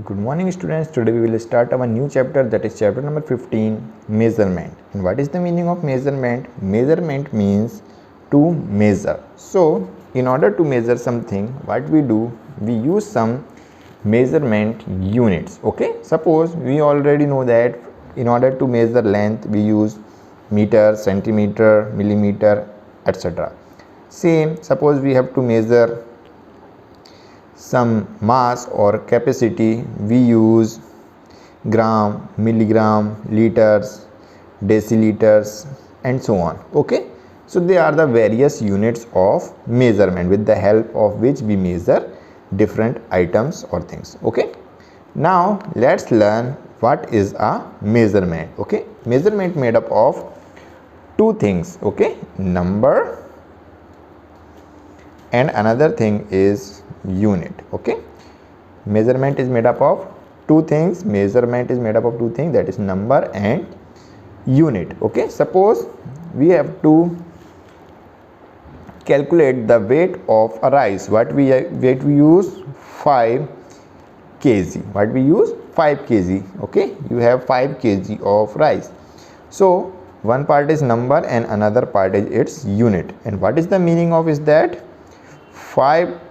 Good morning students. Today we will start our new chapter, that is chapter number 15, measurement. And what is the meaning of measurement? Measurement means to measure. So in order to measure something, what we do, we use some measurement units. Okay, suppose we already know that in order to measure length we use meter, centimeter, millimeter, etc. Same, suppose we have to measure some mass or capacity, we use gram, milligram, liters, deciliters and so on. Okay, so they are the various units of measurement with the help of which we measure different items or things. Okay, now let's learn what is a measurement. Okay, measurement made up of two things. Okay, number, and another thing is unit. Okay, measurement is made up of two things. Measurement is made up of two things, that is number and unit. Okay, suppose we have to calculate the weight of a rice. What we use 5 kg. What we use 5 kg. Okay, you have 5 kg of rice. So one part is number and another part is its unit. And what is the meaning of is that 5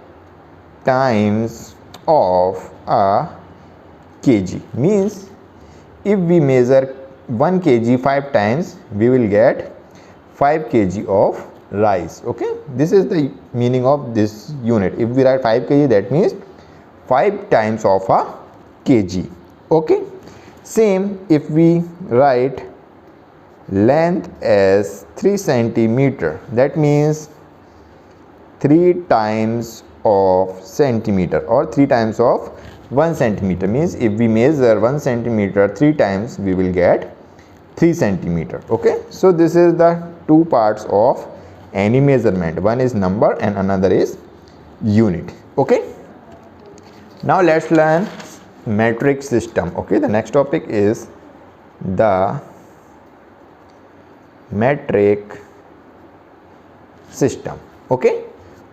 times of a kg means if we measure 1 kg 5 times, we will get 5 kg of rice. Okay, this is the meaning of this unit. If we write 5 kg, that means 5 times of a kg. Okay, same if we write length as 3 centimeter, that means 3 times of centimeter or 3 times of 1 centimeter, means if we measure 1 centimeter 3 times, we will get 3 centimeter. Okay, so this is the two parts of any measurement. One is number and another is unit. Okay, now let's learn metric system. Okay, the next topic is the metric system. Okay,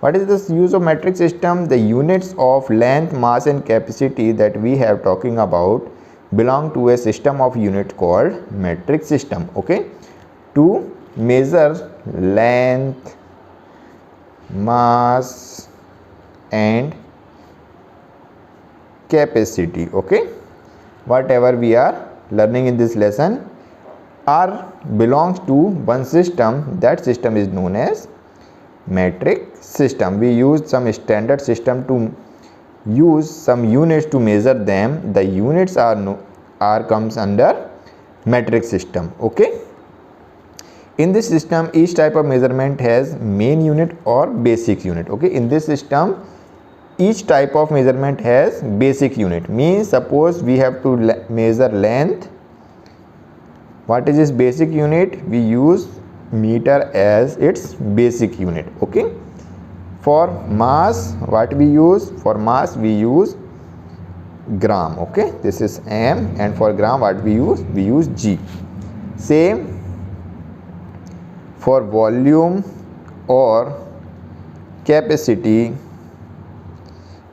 what is this use of metric system? The units of length, mass and capacity that we have talking about belong to a system of units called metric system. Okay, to measure length, mass and capacity. Okay, whatever we are learning in this lesson belongs to one system. That system is known as metric system. We use some standard system to use some units to measure them. The units are comes under metric system. Okay, in this system each type of measurement has main unit or basic unit. Okay, in this system each type of measurement has basic unit, means suppose we have to measure length. What is its basic unit? We use meter as its basic unit. Okay, for mass, what we use? For mass we use gram. Okay, this is m, and for gram what we use? We use g. Same for volume or capacity,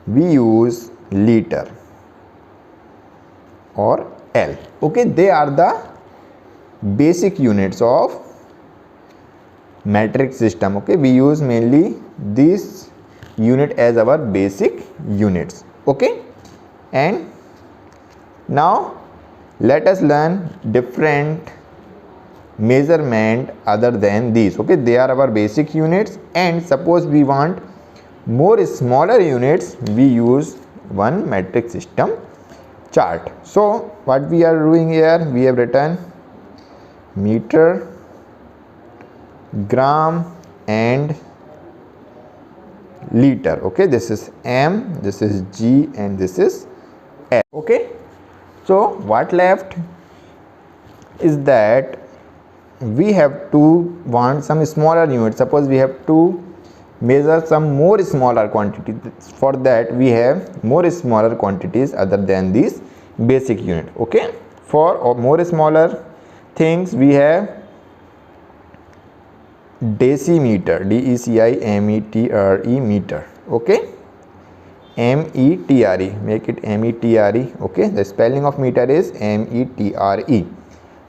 we use liter or L. Okay, they are the basic units of metric system. Okay, we use mainly this unit as our basic units. Okay, and now let us learn different measurement other than these. Okay, they are our basic units, and suppose we want more smaller units, we use one metric system chart. So what we are doing here, we have written meter, gram and liter. Okay, this is m, this is g and this is L. Okay, so what left is that we have to want some smaller units. Suppose we have to measure some more smaller quantity. For that we have more smaller quantities other than these basic unit. Okay, for more smaller things we have decimeter, decimetre, meter. Okay, metre, make it metre. Okay, the spelling of meter is metre.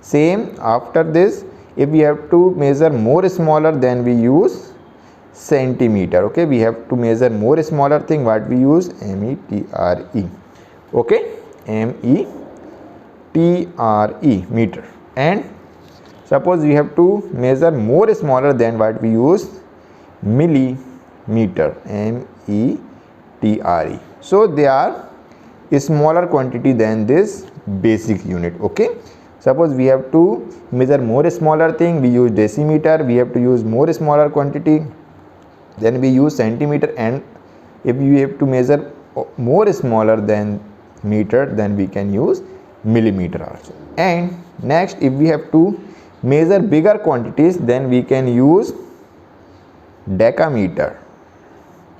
Same after this, if we have to measure more smaller, then we use centimeter. Okay, we have to measure more smaller thing, what we use metre. Okay, metre, meter. And suppose we have to measure more smaller, then what we use millimeter, metre. So they are a smaller quantity than this basic unit. Okay, suppose we have to measure more smaller thing, we use decimeter. We have to use more smaller quantity, then we use centimeter. And if we have to measure more smaller than meter, then we can use millimeter also. And next, if we have to measure bigger quantities, then we can use decameter.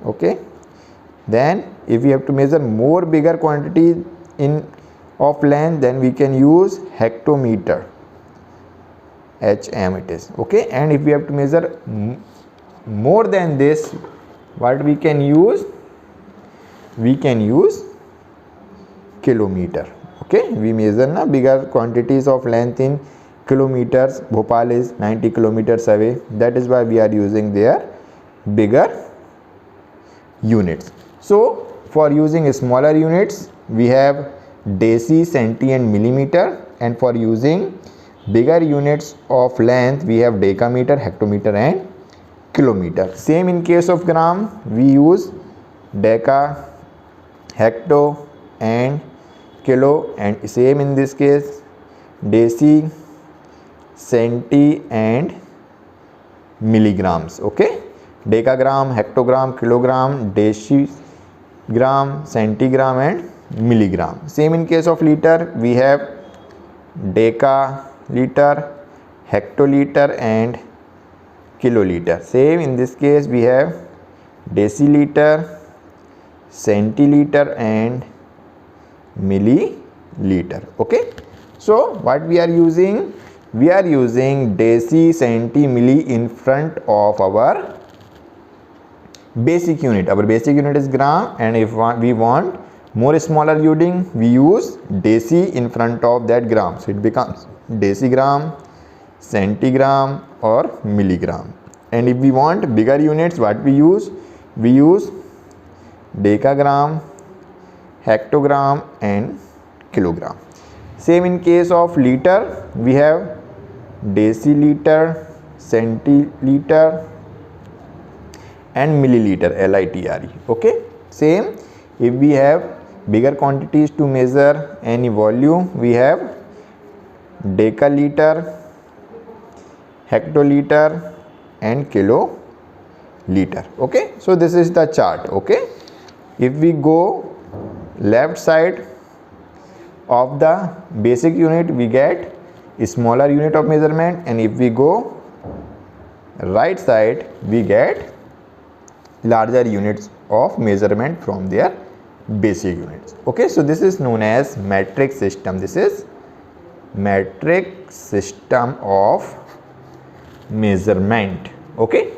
Okay, then if we have to measure more bigger quantity in of length, then we can use hectometer, hm it is. Okay, and if we have to measure more than this, what we can use kilometer. Okay, we measure na bigger quantities of length in kilometers. Bhopal is 90 kilometers away, that is why we are using their bigger units. So for using smaller units, we have deci, centi and millimeter, and for using bigger units of length, we have decameter, hectometer and kilometer. Same in case of gram, we use deca, hecto and kilo, and same in this case deci, centi and milligrams. Okay, decagram, hectogram, kilogram, decigram, centigram and milligram. Same in case of liter, we have decaliter, hectoliter and kiloliter. Same in this case, we have deciliter, centiliter and milliliter. Okay, so what we are using deci, centi, milli in front of our basic unit. Our basic unit is gram, and if we want more smaller unit, we use deci in front of that gram, so it becomes decigram, centigram or milligram. And if we want bigger units, what we use decagram, hectogram and kilogram. Same in case of liter, we have deciliter, centiliter and milliliter, litre. Okay, same if we have bigger quantities to measure any volume, we have decaliter, hectoliter and kiloliter. Okay, so this is the chart. Okay, if we go left side of the basic unit, we get a smaller unit of measurement, and if we go right side, we get larger units of measurement from their basic units. Okay, so this is known as metric system. This is metric system of measurement. Okay.